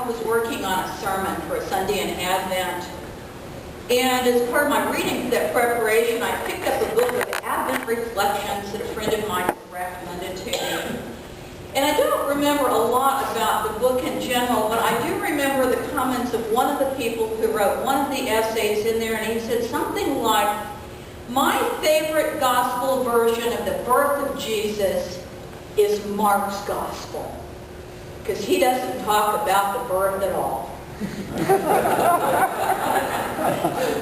I was working on a sermon for a Sunday in Advent, and as part of my reading for that preparation, I picked up a book of Advent Reflections that a friend of mine recommended to me. And I don't remember a lot about the book in general, but I do remember the comments of one of the people who wrote one of the essays in there, and he said something like, "My favorite gospel version of the birth of Jesus is Mark's gospel, because he doesn't talk about the birth at all."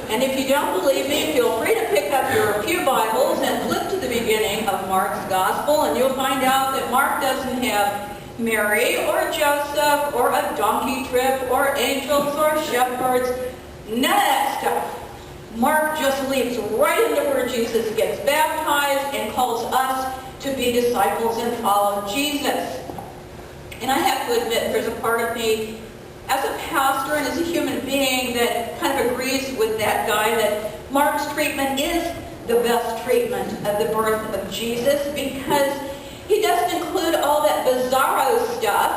And if you don't believe me, feel free to pick up your pew Bibles and flip to the beginning of Mark's gospel, and you'll find out that Mark doesn't have Mary or Joseph or a donkey trip or angels or shepherds, none of that stuff. Mark just leaps right into where Jesus gets baptized and calls us to be disciples and follow Jesus. And I have to admit, there's a part of me as a pastor and as a human being that kind of agrees with that guy that Mark's treatment is the best treatment of the birth of Jesus, because he doesn't include all that bizarro stuff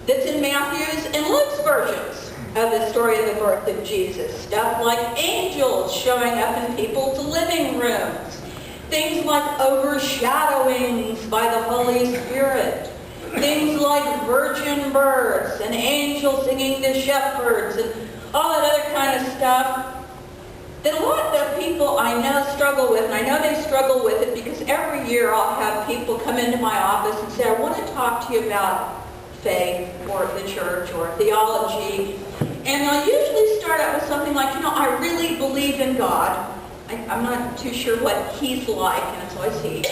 that's in Matthew's and Luke's versions of the story of the birth of Jesus. Stuff like angels showing up in people's living rooms. Things like overshadowings by the Holy Spirit. Things like virgin births and angels singing to shepherds and all that other kind of stuff that a lot of people I know struggle with. And I know they struggle with it because every year I'll have people come into my office and say, "I want to talk to you about faith or the church or theology." And I'll usually start out with something like, "I really believe in God. I'm not too sure what he's like," and it's always he.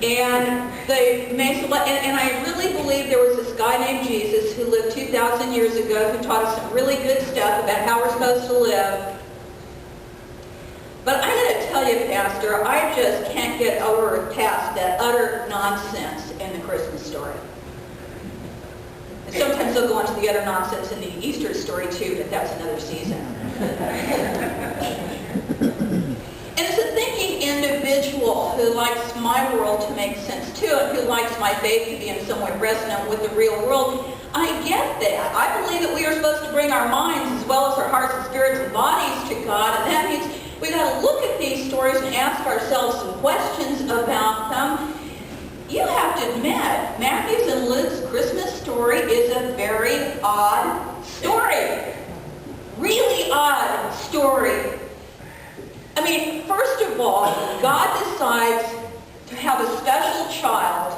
And they may select, and I really believe there was this guy named Jesus who lived 2,000 years ago who taught us some really good stuff about how we're supposed to live. But I got to tell you, Pastor, I just can't get over past that utter nonsense in the Christmas story. And sometimes they'll go into the utter nonsense in the Easter story too, but that's another season. And as a thinking individual who likes my world to make sense to it, who likes my faith to be in some way resonant with the real world, I get that. I believe that we are supposed to bring our minds as well as our hearts and spirits and bodies to God, and that means we got to look at these stories and ask ourselves some questions about them. You have to admit, Matthew's and Luke's Christmas story is a very odd story. Really odd story. I mean, first of all, God decides to have a special child.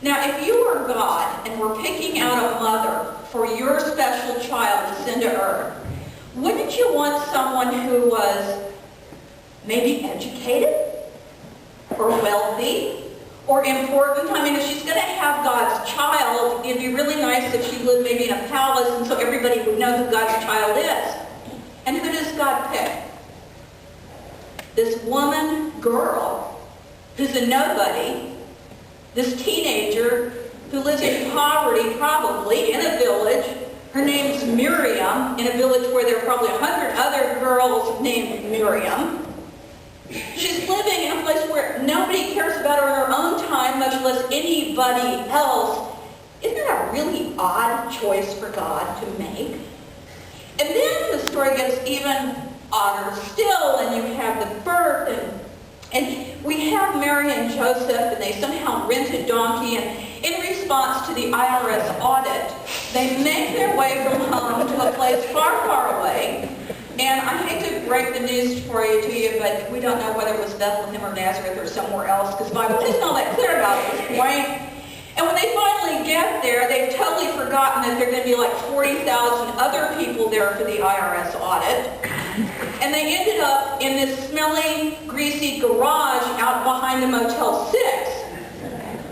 Now, if you were God and were picking out a mother for your special child to send to earth, wouldn't you want someone who was maybe educated or wealthy or important? I mean, if she's going to have God's child, it'd be really nice if she lived maybe in a palace and so everybody would know who God's child is. And who does God pick? This woman, girl, who's a nobody, this teenager who lives in poverty, probably, in a village. Her name's Miriam, in a village where there are probably 100 other girls named Miriam. She's living in a place where nobody cares about her in her own time, much less anybody else. Isn't that a really odd choice for God to make? And then the story gets even odder still, and you have the birth, and we have Mary and Joseph, and they somehow rent a donkey, and in response to the IRS audit, they make their way from home to a place far, far away. And I hate to break the news to you, but we don't know whether it was Bethlehem or Nazareth or somewhere else, because the Bible isn't all that clear about this point. And when they finally get there, they've totally forgotten that there are going to be like 40,000 other people there for the IRS audit. And they ended up in this smelly, greasy garage out behind the Motel 6,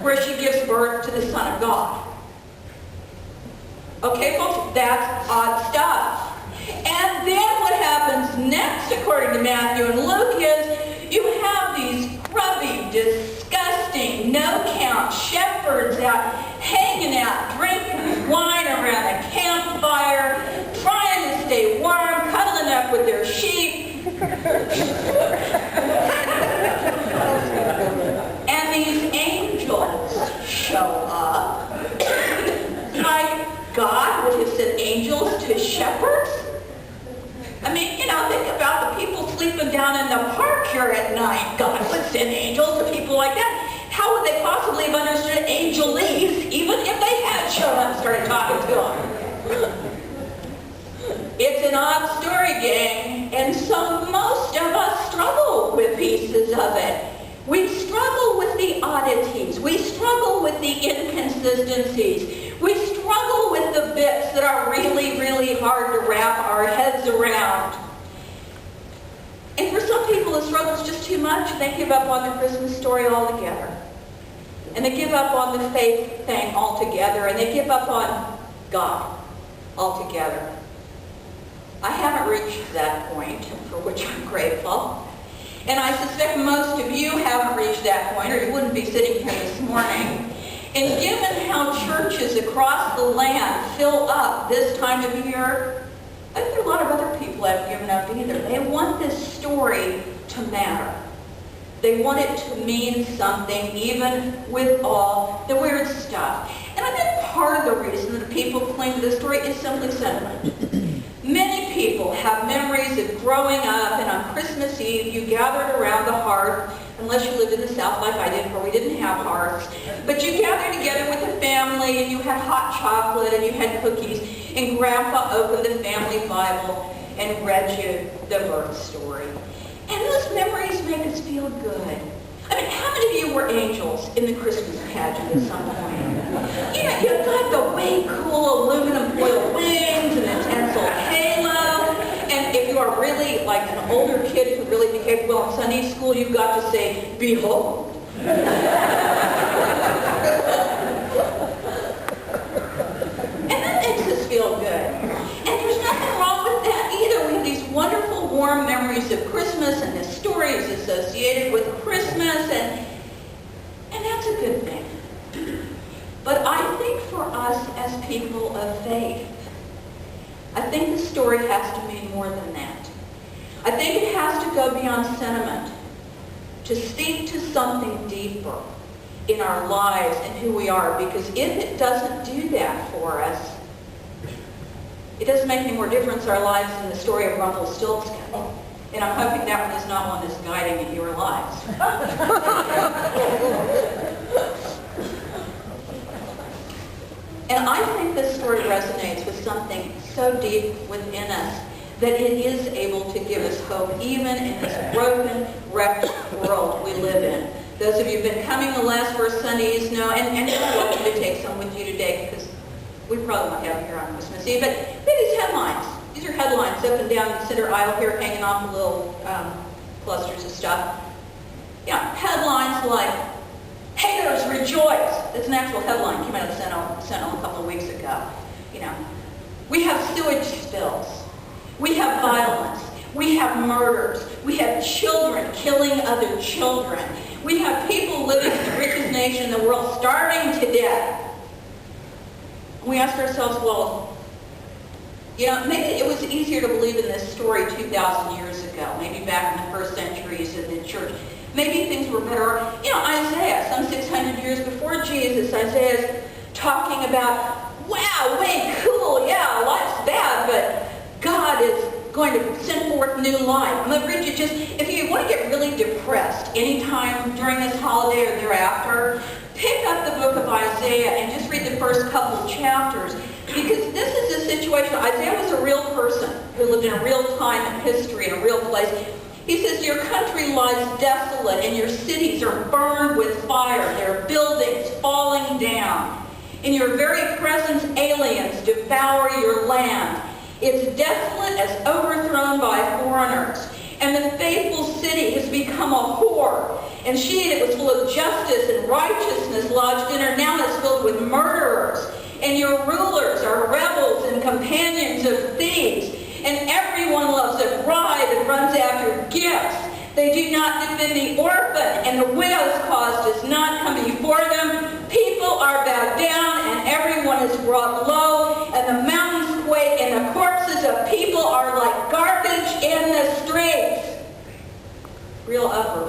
where she gives birth to the Son of God. Okay, folks, that's odd stuff. And then what happens next, according to Matthew and Luke, is you have these grubby, disgusting, no-count shepherds out hanging out, drinking wine around a campfire, trying to stay warm, cuddling up with their sheep. And these angels show up like God God would have sent angels to shepherds? I mean, think about the people sleeping down in the park here at night. God would send angels to people like that. How would they possibly have understood angelese, even if they had shown up and started talking to them? It's an odd story, gang, and so most of us struggle with pieces of it. We struggle with the oddities. We struggle with the inconsistencies. We struggle with the bits that are really, really hard to wrap our heads around. And for some people, the struggle is just too much. They give up on the Christmas story altogether. And they give up on the faith thing altogether. And they give up on God altogether. I haven't reached that point, for which I'm grateful. And I suspect most of you haven't reached that point, or you wouldn't be sitting here this morning. And given how churches across the land fill up this time of year, I think there are a lot of other people that have given up either. They want this story to matter. They want it to mean something, even with all the weird stuff. And I think part of the reason that people cling to this story is simply sentiment. Many people have memories of growing up, and on Christmas Eve you gathered around the hearth, unless you lived in the South like I did, where we didn't have hearths. But you gathered together with the family, and you had hot chocolate, and you had cookies, and Grandpa opened the family Bible and read you the birth story. And those memories make us feel good. I mean, how many of you were angels in the Christmas pageant at some point? You got the way cool aluminum foil wings and the tinsel halo. And if you are really like an older kid who really behaved well in Sunday school, you've got to say, behold. And that makes us feel good. And there's nothing wrong with that either. We have these wonderful, warm memories of Christmas and the stories associated with Christmas, and that's a good thing. But I think for us as people of faith, I think the story has to mean more than that. I think it has to go beyond sentiment, to speak to something deeper in our lives and who we are, because if it doesn't do that for us, it doesn't make any more difference our lives than the story of Rumpelstiltskin. And I'm hoping that one is not one that's guiding your lives. And I think this story resonates with something so deep within us that it is able to give us hope even in this broken, wrecked world we live in. Those of you who've been coming the last first Sundays know, and you're welcome to take some with you today, because we probably won't have it here on Christmas Eve, but we have these headlines. These are headlines up and down the center aisle here, hanging off the little clusters of stuff. Headlines like, haters rejoice. It's an actual headline, came out of the Sentinel a couple of weeks ago. We have sewage spills. We have violence. We have murders. We have children killing other children. We have people living in the richest nation in the world starving to death. We ask ourselves, well, maybe it was easier to believe in this story 2,000 years ago, maybe back in the first centuries in the church. Maybe things were better. Isaiah, some 600 years before Jesus, Isaiah's talking about, wow, way cool, yeah, life's bad, but God is going to send forth new life. I'm going to read you just, if you want to get really depressed anytime during this holiday or thereafter, pick up the book of Isaiah and just read the first couple of chapters, because this is a situation. Isaiah was a real person who lived in a real time in history, in a real place. He says, your country lies desolate and your cities are burned with fire. Their buildings falling down. In your very presence, aliens devour your land. It's desolate as overthrown by foreigners. And the faithful city has become a whore. And she that was full of justice and righteousness lodged in her now is filled with murderers. And your rulers are rebels and companions of thieves. And everyone loves a bride that runs after gifts. They do not defend the orphan, and the widow's cause does not come before them. People are bowed down, and everyone is brought low, and the mountains quake, and the corpses of people are like garbage in the streets. Real upper